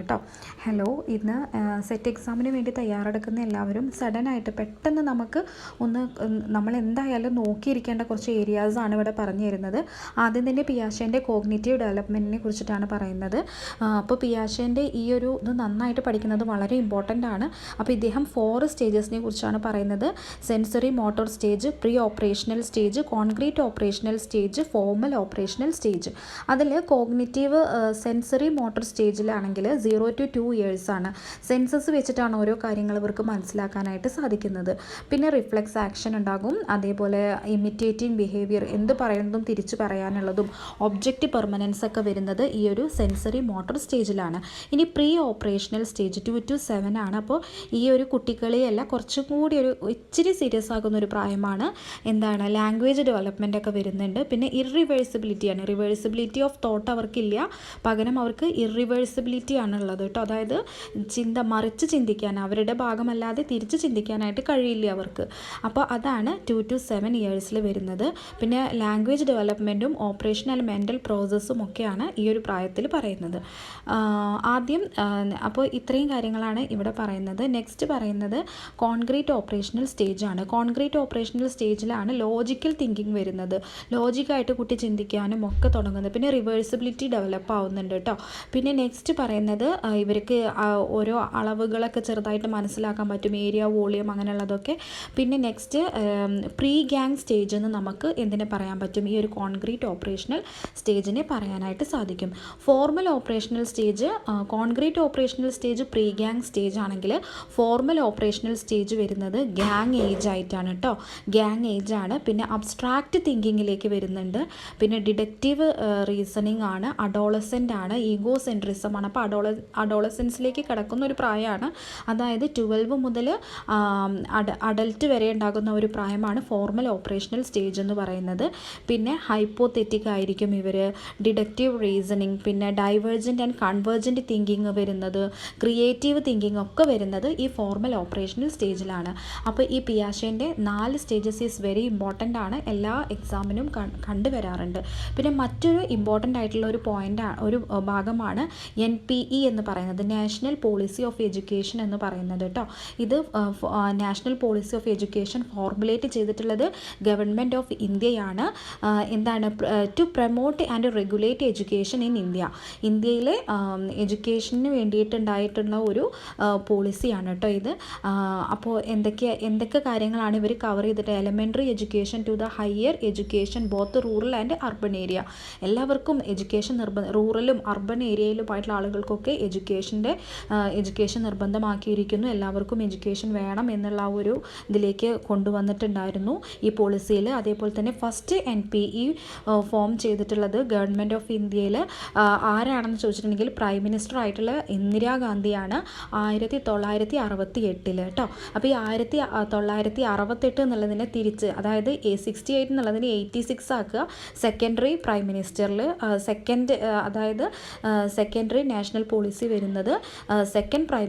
കേട്ടോ. ഹലോ, ഇന്ന് സെറ്റ് എക്സാമിന് വേണ്ടി തയ്യാറെടുക്കുന്ന എല്ലാവരും സഡനായിട്ട് പെട്ടെന്ന് നമുക്ക് നമ്മൾ എന്തായാലും നോക്കിയിരിക്കേണ്ട കുറച്ച് ഏരിയാസാണ് ഇവിടെ പറഞ്ഞു തരുന്നത്. ആദ്യം തന്നെ പിയാഷേൻ്റെ കോഗ്നിറ്റീവ് ഡെവലപ്മെൻറ്റിനെ കുറിച്ചിട്ടാണ് പറയുന്നത്. അപ്പോൾ പിയാഷേൻ്റെ ഈ ഒരു ഇത് നന്നായിട്ട് പഠിക്കുന്നത് വളരെ ഇമ്പോർട്ടൻ്റ് ആണ്. അപ്പോൾ ഇദ്ദേഹം 4 സ്റ്റേജസിനെ കുറിച്ചാണ് പറയുന്നത്. Sensory motor stage, pre operational stage, concrete operational stage, formal operational stage. അതിൽ കോഗ്നിറ്റീവ് സെൻസറി മോട്ടോർ സ്റ്റേജിലാണെങ്കിൽ 0 to 2 years ആണ്. സെൻസസ് വെച്ചിട്ടാണ് ഓരോ കാര്യങ്ങൾ ഇവർക്ക് മനസ്സിലാക്കാനായിട്ട് സാധിക്കുന്നത്. പിന്നെ റിഫ്ലെക്സ് ആക്ഷൻ ഉണ്ടാകും, അതേപോലെ ഇമിറ്റേറ്റിംഗ് ബിഹേവിയർ, എന്ത് പറയുന്നതും തിരിച്ചു പറയാനുള്ളതും, ഒബ്ജക്റ്റ് പെർമനൻസ് ഒക്കെ വരുന്നത് ഈ ഒരു സെൻസറി മോട്ടോർ സ്റ്റേജിലാണ്. ഇനി പ്രീ ഓപ്പറേഷണൽ സ്റ്റേജ് 2 to 7 ആണ്. അപ്പോൾ ഈ ഒരു കുട്ടികളെയല്ല കുറച്ചും കൂടി ഇച്ചിരി സീരിയസ് ആകുന്ന ഒരു പ്രായമാണ്. എന്താണ്, ലാംഗ്വേജ് ഡെവലപ്മെൻ്റ് ഒക്കെ വരുന്നുണ്ട്. പിന്നെ ഇറിവേഴ്സിബിലിറ്റിയാണ്. റിവേഴ്സിബിലിറ്റി ഓഫ് തോട്ട് അവർക്കില്ല, പകരം അവർക്ക് ഇറിവേഴ്സിബിലിറ്റി ആണുള്ളത് കേട്ടോ. അതായത് മറിച്ച് ചിന്തിക്കാൻ, അവരുടെ ഭാഗമല്ലാതെ തിരിച്ച് ചിന്തിക്കാനായിട്ട് കഴിയില്ല അവർക്ക്. അപ്പോൾ അതാണ് 2 to 7 yearsൽ വരുന്നത്. പിന്നെ ലാംഗ്വേജ് ഡെവലപ്മെൻറ്റും ഓപ്പറേഷണൽ മെൻ്റൽ പ്രോസസ്സും ഒക്കെയാണ് ഈ ഒരു പ്രായത്തിൽ പറയുന്നത്. ആദ്യം അപ്പോൾ ഇത്രയും കാര്യങ്ങളാണ് ഇവിടെ പറയുന്നത്. നെക്സ്റ്റ് പറയുന്നത് കോൺക്രീറ്റ് ഓപ്പറേഷണൽ സ്റ്റേജാണ്. കോൺക്രീറ്റ് ഓപ്പറേഷണൽ സ്റ്റേജിലാണ് ലോജിക്കൽ തിങ്കിങ് വരുന്നത്. ലോജിക്കായിട്ട് കുട്ടി ചിന്തിക്കാനും ഒക്കെ തുടങ്ങുന്നത്. പിന്നെ റിവേഴ്സിബിലിറ്റി ഡെവലപ്പ് ആവുന്നുണ്ട് കേട്ടോ. പിന്നെ നെക്സ്റ്റ് പറയുന്നത് ഇവർക്ക് ഓരോ അളവുകളൊക്കെ ചെറുതായിട്ട് മനസ്സിലാക്കാൻ പറ്റും, ഏരിയ, വോളിയം അങ്ങനെയുള്ളതൊക്കെ. പിന്നെ നെക്സ്റ്റ് പ്രീ ഗ്യാങ് സ്റ്റേജ് എന്ന് നമുക്ക് എന്തിനെ പറയാൻ പറ്റും, ഈ ഒരു കോൺക്രീറ്റ് ഓപ്പറേഷണൽ സ്റ്റേജിനെ പറയാനായിട്ട് സാധിക്കും. Formal operational stage, concrete operational stage pre gang stage ആണെങ്കിൽ ഫോർമൽ ഓപ്പറേഷണൽ സ്റ്റേജ് വരുന്നത് ഗ്യാങ് ഏജ് ആയിട്ടാണ് കേട്ടോ. ഗ്യാങ് ഏജ് ആണ്. പിന്നെ അബ്സ്ട്രാക്റ്റ് തിങ്കിങ്ങിലേക്ക് വരുന്നുണ്ട്. പിന്നെ ഡിഡക്റ്റീവ് റീസണിങ് ആണ്. അഡോളസെൻ്റ് ആണ്. ഈഗോ സെൻട്രിസം ആണ്. അപ്പോൾ അഡോളസെൻസിലേക്ക് കിടക്കുന്ന ഒരു പ്രായമാണ്. അതായത് 12 മുതൽ അഡൽട്ട് വരെ ഉണ്ടാകുന്ന ഒരു പ്രായമാണ് ഫോർമൽ ഓപ്പറേഷണൽ സ്റ്റേജ് എന്ന് പറയുന്നത്. പിന്നെ ഹൈപ്പോതെറ്റിക് ആയിരിക്കും ഇവർ. ഡിഡക്റ്റീവ് റീസണിങ്, പിന്നെ ഡൈവേർജൻറ്റ് ആൻഡ് കൺവേർജൻറ്റ് തിങ്കിങ് വരുന്നത്, ക്രിയേറ്റീവ് തിങ്കിങ് ഒക്കെ വരുന്നത് ഈ ഫോർമൽ ഓപ്പറേഷണൽ സ്റ്റേജിലാണ്. അപ്പോൾ ഈ പിയാഷേൻ്റെ 4 സ്റ്റേജസ് ഈസ് വെരി ഇമ്പോർട്ടൻ്റ് ആണ്, എല്ലാ എക്സാമിനും കണ്ടുവരാറുണ്ട്. പിന്നെ മറ്റൊരു ഇമ്പോർട്ടൻ്റ് ആയിട്ടുള്ള ഒരു ഒരു ഭാഗമാണ് NPE എന്ന് പറയുന്നത്, നാഷണൽ പോളിസി ഓഫ് എഡ്യൂക്കേഷൻ എന്ന് പറയുന്നത് കേട്ടോ. ഇത് national policy of education formulate ചെയ്തിട്ടുള്ളത് ഗവൺമെൻറ് ഓഫ് ഇന്ത്യയാണ്. എന്താണ്, to promote and regulate education in India. ഇന്ത്യയിലെ എഡ്യൂക്കേഷന് വേണ്ടിയിട്ടുണ്ടായിട്ടുള്ള ഒരു പോളിസിയാണ് കേട്ടോ ഇത്. അപ്പോൾ എന്തൊക്കെ കാര്യങ്ങളാണ് ഇവർ കവർ ചെയ്തിട്ട്, elementary education to the higher education both rural and urban area. എല്ലാവർക്കും എഡ്യൂക്കേഷൻ റൂറലും അർബൻ ഏരിയയിലുമായിട്ടുള്ള ആളുകൾക്കൊക്കെ എഡ്യൂക്കേഷൻ നിർബന്ധമാക്കിയിരിക്കുന്നു. എല്ലാവർക്കും എഡ്യൂക്കേഷൻ വേണം എന്നുള്ള ഒരു ഇതിലേക്ക് കൊണ്ടുവന്നിട്ടുണ്ടായിരുന്നു ഈ പോളിസിയിൽ. അതേപോലെ തന്നെ ഫസ്റ്റ് NPE ഫോം ചെയ്തിട്ടുള്ളത് ഗവൺമെൻറ് ഓഫ് ഇന്ത്യയിൽ ആരാണെന്ന് ചോദിച്ചിട്ടുണ്ടെങ്കിൽ പ്രൈം മിനിസ്റ്റർ ആയിട്ടുള്ള ഇന്ദിരാഗാന്ധിയാണ് 1968 കേട്ടോ. അപ്പോൾ ഈ 1968 എന്നുള്ളതിനെ തിരിച്ച്, അതായത് 68 എന്നുള്ളതിനെ 86 ആക്കുക. സെക്കൻഡറി പ്രൈം മിനിസ്റ്ററിൽ അതായത് സെക്കൻഡറി നാഷണൽ പോളിസി വരുന്നത് സെക്കൻഡ് പ്രൈം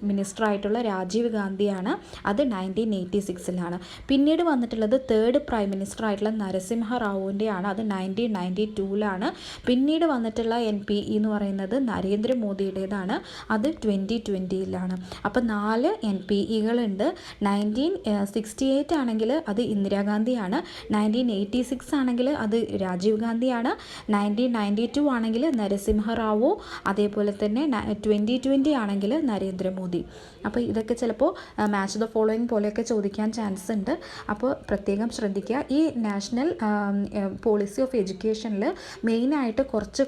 മിനിസ്റ്റർ ആയിട്ടുള്ള രാജീവ് ഗാന്ധിയാണ്. അത് 1986ലാണ്. പിന്നീട് വന്നിട്ടുള്ളത് തേർഡ് പ്രൈം മിനിസ്റ്റർ ആയിട്ടുള്ള നരസിംഹ റാവുവിൻ്റെയാണ്. അത് 1992ലാണ്. പിന്നീട് വന്നിട്ടുള്ള NPE എന്ന് പറയുന്നത് നരേന്ദ്രമോദിയുടേതാണ്. അത് 2020ലാണ്. അപ്പോൾ 4 NPEകളുണ്ട്. 1968 ആണെങ്കിൽ അത് ഇന്ദിരാഗാന്ധിയാണ്. 1986 ആണെങ്കിൽ അത് രാജീവ് ഗാന്ധിയാണ്. 1992 ആണെങ്കിൽ നരസിംഹ റാവു. അതേപോലെ തന്നെ 2020 ആണെങ്കിൽ നരേന്ദ്രമോദി. അപ്പോൾ ഇതൊക്കെ ചിലപ്പോൾ മാച്ച് ദ ഫോളോയിങ് പോലെയൊക്കെ ചോദിക്കാൻ ചാൻസ് ഉണ്ട്. അപ്പോൾ പ്രത്യേകം ശ്രദ്ധിക്കുക. ഈ നാഷണൽ പോളിസി ഓഫ് എഡ്യൂക്കേഷനിൽ മെയിനായിട്ട്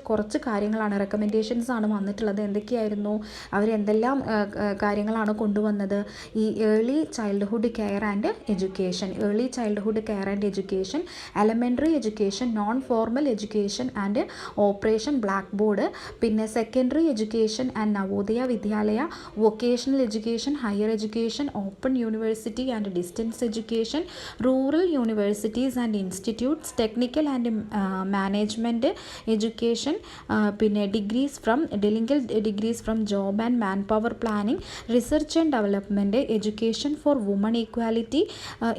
കുറച്ച് കാര്യങ്ങളാണ്, റെക്കമെൻഡേഷൻസ് ആണ് വന്നിട്ടുള്ളത്. എന്തൊക്കെയായിരുന്നു, അവരെന്തെല്ലാം കാര്യങ്ങളാണ് കൊണ്ടുവന്നത്? ഈ early childhood care and education, elementary education, non formal education and operation blackboard. പിന്നെ secondary education and Navodaya Vidyalaya, vocational education, higher education, open university and distance education, rural universities and institutes, technical and management education, പിന്നെ delinking degrees from job and manpower planning, research and development, education for woman equality,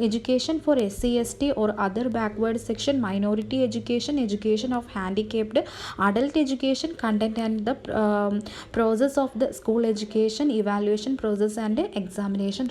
education for SC/ST or other backward section, minority education, education of handicapped, adult education, content and the process of the school education, evaluation process and examination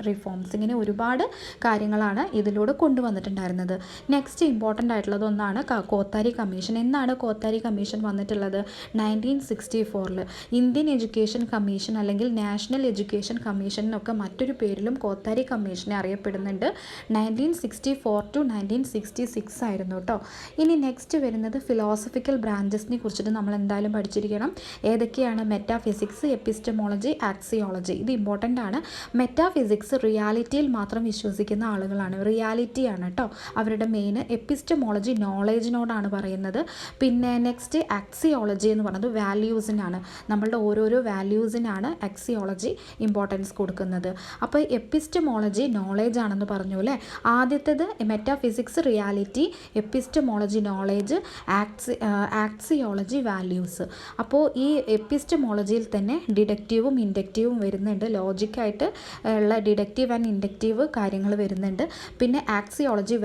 reforms. ഇങ്ങനെ ഒരുപാട് കാര്യങ്ങളാണ് ഇതിലൂടെ കൊണ്ടുവന്നിട്ടുണ്ടായിരുന്നത്. Next important ആയിട്ടുള്ളത് ഒന്നാണ് Kothari commission. എന്നാണ് Kothari commission വന്നിട്ടുള്ളത്? 1964. Indian education commission അല്ലെങ്കിൽ national education commission എന്നൊക്കെ മറ്റൊരു പേരിലും കോത്താരി കമ്മീഷനെ അറിയപ്പെടുന്നുണ്ട്. 1964 to 1966 ആയിരുന്നു കേട്ടോ. ഇനി നെക്സ്റ്റ് വരുന്നത് ഫിലോസഫിക്കൽ ബ്രാഞ്ചസിനെ കുറിച്ചിട്ട് നമ്മൾ എന്തായാലും പഠിച്ചിരിക്കണം. ഏതൊക്കെയാണ്? Metaphysics, epistemology, axiology. ഇത് ഇമ്പോർട്ടൻ്റ് ആണ്. മെറ്റാഫിസിക്സ് റിയാലിറ്റിയിൽ മാത്രം വിശ്വസിക്കുന്ന ആളുകളാണ്, റിയാലിറ്റിയാണ് കേട്ടോ അവരുടെ മെയിൻ. എപ്പിസ്റ്റമോളജി നോളേജിനോടാണ് പറയുന്നത്. പിന്നെ നെക്സ്റ്റ് ആക്സിയോളജി എന്ന് പറയുന്നത് വാല്യൂസിനാണ്, നമ്മളുടെ ഓരോരോ വാല്യൂസിനാണ് ആക്സിയോളജി ഇമ്പോർട്ടൻസ് കൊടുക്കുന്നത്. അപ്പോൾ എപ്പിസ്റ്റമോളജി നോളേജ് ആണെന്ന് പറഞ്ഞു അല്ലേ. ആദ്യത്തേത് metaphysics reality, epistemology knowledge, axiology values. അപ്പോൾ ഈ എപ്പിസ്റ്റമോളജിയിൽ തന്നെ ഡിഡക്റ്റീവും ഇൻഡക്റ്റീവും വരുന്നുണ്ട്. ലോജിക്കായിട്ട് ഉള്ള ഡിഡക്റ്റീവ് ആൻഡ് ഇൻഡക്റ്റീവ് കാര്യങ്ങൾ വരുന്നുണ്ട്. പിന്നെ ആക്സിയോളജി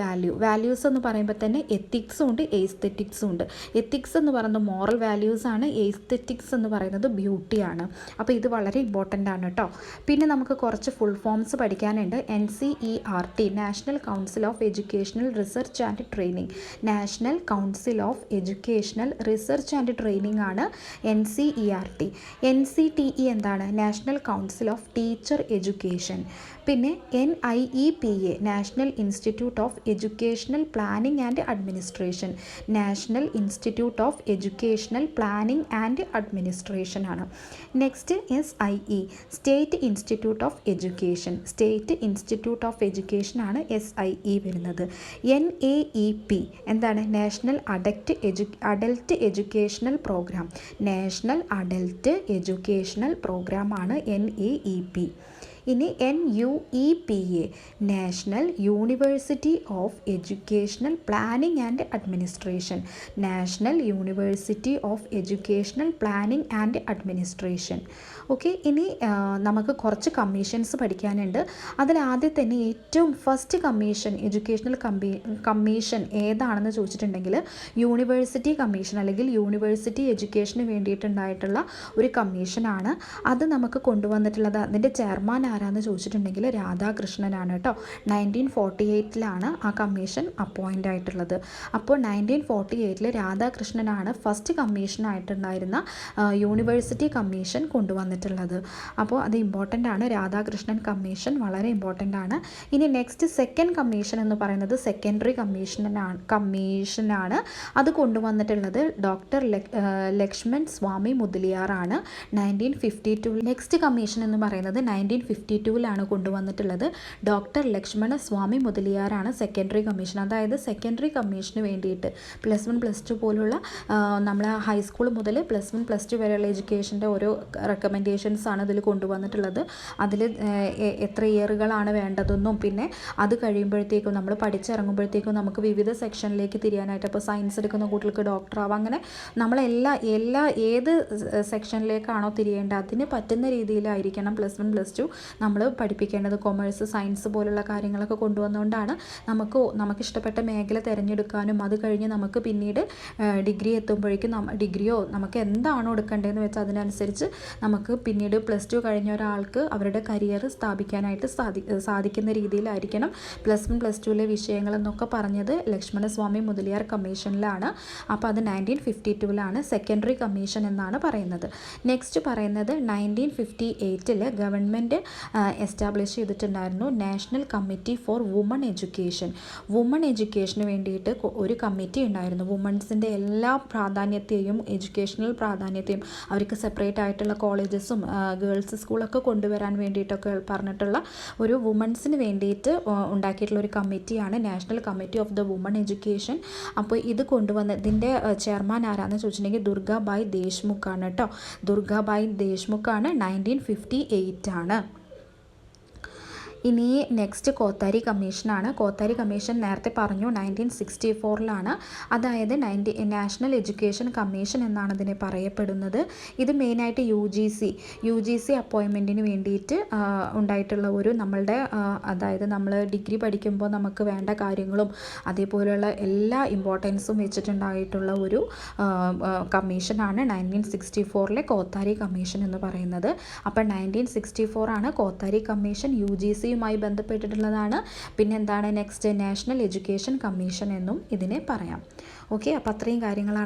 വാല്യൂസ് എന്ന് പറയുമ്പോൾ തന്നെ എത്തിക്സും ഉണ്ട്, എസ്തെറ്റിക്സും ഉണ്ട്. എത്തിക്സ് എന്ന് പറയുന്നത് മോറൽ വാല്യൂസ് ആണ്, എസ്തെറ്റിക്സ് എന്ന് പറയുന്നത് ബ്യൂട്ടിയാണ്. അപ്പോൾ ഇത് വളരെ ഇമ്പോർട്ടൻ്റ് ആണ് കേട്ടോ. പിന്നെ നമുക്ക് കുറച്ച് ഫുൾ ഫോംസ് പഠിക്കാനുണ്ട്. NCERT, national council of educational research and training. National council of educational research and training ആണ് NCERT. NCTE എന്താണ്? National council of teacher education. പിന്നെ NIEPA, national institute of educational planning and administration. National institute of educational planning and administration ആണ്. Next SIE, state institute of education. State institute of education ആണ് SIE വരുന്നത്. NAEP എന്താണ്? National adult educational programme. National adult educational programme ആണ് NAEP. ഇനി NUEPA, national university of educational planning and administration. National university of educational planning and administration. Okay, ഇനി നമുക്ക് കുറച്ച് commissions പഠിക്കാനുണ്ട്. അതിൽ ആദ്യം തന്നെ ഏറ്റവും ഫസ്റ്റ് കമ്മീഷൻ, എഡ്യൂക്കേഷണൽ കമ്മീഷൻ ഏതാണെന്ന് ചോദിച്ചിട്ടുണ്ടെങ്കിൽ യൂണിവേഴ്സിറ്റി കമ്മീഷൻ അല്ലെങ്കിൽ യൂണിവേഴ്സിറ്റി എഡ്യൂക്കേഷന് വേണ്ടിയിട്ടുണ്ടായിട്ടുള്ള ഒരു കമ്മീഷനാണ്. അത് നമുക്ക് കൊണ്ടുവന്നിട്ടുള്ളത്, അതിൻ്റെ ചെയർമാൻ ആരാന്ന് ചോദിച്ചിട്ടുണ്ടെങ്കിൽ രാധാകൃഷ്ണനാണ് കേട്ടോ. 1948 ആ കമ്മീഷൻ അപ്പോയിൻ്റ് ആയിട്ടുള്ളത്. അപ്പോൾ 1948 രാധാകൃഷ്ണനാണ് ഫസ്റ്റ് കമ്മീഷനായിട്ടുണ്ടായിരുന്ന യൂണിവേഴ്സിറ്റി കമ്മീഷൻ കൊണ്ടുവന്നിട്ടുള്ളത്. അപ്പോൾ അത് ഇമ്പോർട്ടൻ്റ് ആണ്. രാധാകൃഷ്ണൻ കമ്മീഷൻ വളരെ ഇമ്പോർട്ടൻ്റ് ആണ്. ഇനി നെക്സ്റ്റ് സെക്കൻഡ് കമ്മീഷൻ എന്ന് പറയുന്നത് സെക്കൻഡറി കമ്മീഷനാണ്. അത് കൊണ്ടുവന്നിട്ടുള്ളത് ഡോക്ടർ ലക്ഷ്മൺ സ്വാമി മുതലിയാറാണ് 1952. നെക്സ്റ്റ് കമ്മീഷൻ എന്ന് പറയുന്നത് 1952 കൊണ്ടുവന്നിട്ടുള്ളത്. ഡോക്ടർ ലക്ഷ്മണ സ്വാമി മുതലിയാറാണ് സെക്കൻഡറി കമ്മീഷൻ. അതായത് സെക്കൻഡറി കമ്മീഷന് വേണ്ടിയിട്ട് +1 +2 പോലുള്ള നമ്മൾ ഹൈസ്കൂൾ മുതൽ +1 +2 വരെയുള്ള എഡ്യൂക്കേഷൻ്റെ ഓരോ റെക്കമെൻഡേഷൻസ് ആണ് ഇതിൽ കൊണ്ടുവന്നിട്ടുള്ളത്. അതിൽ എത്ര ഇയറുകളാണ് വേണ്ടതെന്നും പിന്നെ അത് കഴിയുമ്പോഴത്തേക്കും നമ്മൾ പഠിച്ചിറങ്ങുമ്പോഴത്തേക്കും നമുക്ക് വിവിധ സെക്ഷനിലേക്ക് തിരിയാനായിട്ട്, അപ്പോൾ സയൻസ് എടുക്കുന്ന കുട്ടികൾക്ക് ഡോക്ടർ ആവാം, അങ്ങനെ നമ്മളെല്ലാ ഏത് സെക്ഷനിലേക്കാണോ തിരിയേണ്ടത് അതിന് പറ്റുന്ന രീതിയിലായിരിക്കണം +1 +2 നമ്മൾ പഠിപ്പിക്കേണ്ടത്. കൊമേഴ്സ്, സയൻസ് പോലുള്ള കാര്യങ്ങളൊക്കെ കൊണ്ടുവന്നുകൊണ്ടാണ് നമുക്ക് ഇഷ്ടപ്പെട്ട മേഖല തിരഞ്ഞെടുക്കാനും അത് കഴിഞ്ഞ് നമുക്ക് പിന്നീട് ഡിഗ്രി എത്തുമ്പോഴേക്കും ഡിഗ്രിയോ നമുക്ക് എന്താണോ എടുക്കേണ്ടതെന്ന് വെച്ചാൽ അതിനനുസരിച്ച് നമുക്ക് പിന്നീട് +2 കഴിഞ്ഞ ഒരാൾക്ക് അവരുടെ കരിയർ സ്ഥാപിക്കാനായിട്ട് സാധിക്കുന്ന രീതിയിലായിരിക്കണം +1 +2 വിഷയങ്ങളെന്നൊക്കെ പറഞ്ഞത് ലക്ഷ്മണസ്വാമി മുതലിയാർ കമ്മീഷനിലാണ്. അപ്പോൾ അത് 1952 സെക്കൻഡറി കമ്മീഷൻ എന്നാണ് പറയുന്നത്. നെക്സ്റ്റ് പറയുന്നത് 1958 ഗവൺമെൻറ് എസ്റ്റാബ്ലിഷ് ചെയ്തിട്ടുണ്ടായിരുന്നു national committee for woman education. Woman എഡ്യൂക്കേഷന് വേണ്ടിയിട്ട് ഒരു കമ്മിറ്റി ഉണ്ടായിരുന്നു. വുമൺസിൻ്റെ എല്ലാ പ്രാധാന്യത്തെയും എഡ്യൂക്കേഷണൽ പ്രാധാന്യത്തെയും അവർക്ക് സെപ്പറേറ്റ് ആയിട്ടുള്ള കോളേജസും ഗേൾസ് സ്കൂളൊക്കെ കൊണ്ടുവരാൻ വേണ്ടിയിട്ടൊക്കെ പറഞ്ഞിട്ടുള്ള ഒരു വുമൺസിന് വേണ്ടിയിട്ട് ഉണ്ടാക്കിയിട്ടുള്ള ഒരു കമ്മിറ്റിയാണ് national committee of the woman education. അപ്പോൾ ഇത് ഇതിൻ്റെ ചെയർമാൻ ആരാന്ന് ചോദിച്ചിട്ടുണ്ടെങ്കിൽ ദുർഗാബായ് ദേശ്മുഖാണ് കേട്ടോ. ദുർഗാബായ് ദേശ്മുഖാണ്. 1958. ഇനി നെക്സ്റ്റ് കോത്താരി കമ്മീഷനാണ്. കോത്താരി കമ്മീഷൻ നേരത്തെ പറഞ്ഞു 1964 അതായത് നാഷണൽ എഡ്യൂക്കേഷൻ കമ്മീഷൻ എന്നാണ് ഇതിനെ പറയപ്പെടുന്നത്. ഇത് മെയിനായിട്ട് യു ജി സി അപ്പോയിൻമെൻറ്റിന് വേണ്ടിയിട്ട് ഉണ്ടായിട്ടുള്ള ഒരു നമ്മളുടെ അതായത് നമ്മൾ ഡിഗ്രി പഠിക്കുമ്പോൾ നമുക്ക് വേണ്ട കാര്യങ്ങളും അതേപോലെയുള്ള എല്ലാ ഇമ്പോർട്ടൻസും വെച്ചിട്ടുണ്ടായിട്ടുള്ള ഒരു കമ്മീഷനാണ് 1964 കോത്താരി കമ്മീഷൻ എന്ന് പറയുന്നത്. അപ്പോൾ 1964 കോത്താരി കമ്മീഷൻ. UGCയുമായി ബന്ധപ്പെട്ടിട്ടുള്ളതാണ്. പിന്നെ എന്താണ് നെക്സ്റ്റ് നാഷണൽ എഡ്യൂക്കേഷൻ കമ്മീഷൻ എന്നും ഇതിനെ പറയാം. ഓക്കെ, അപ്പോൾ അത്രയും കാര്യങ്ങളാണ്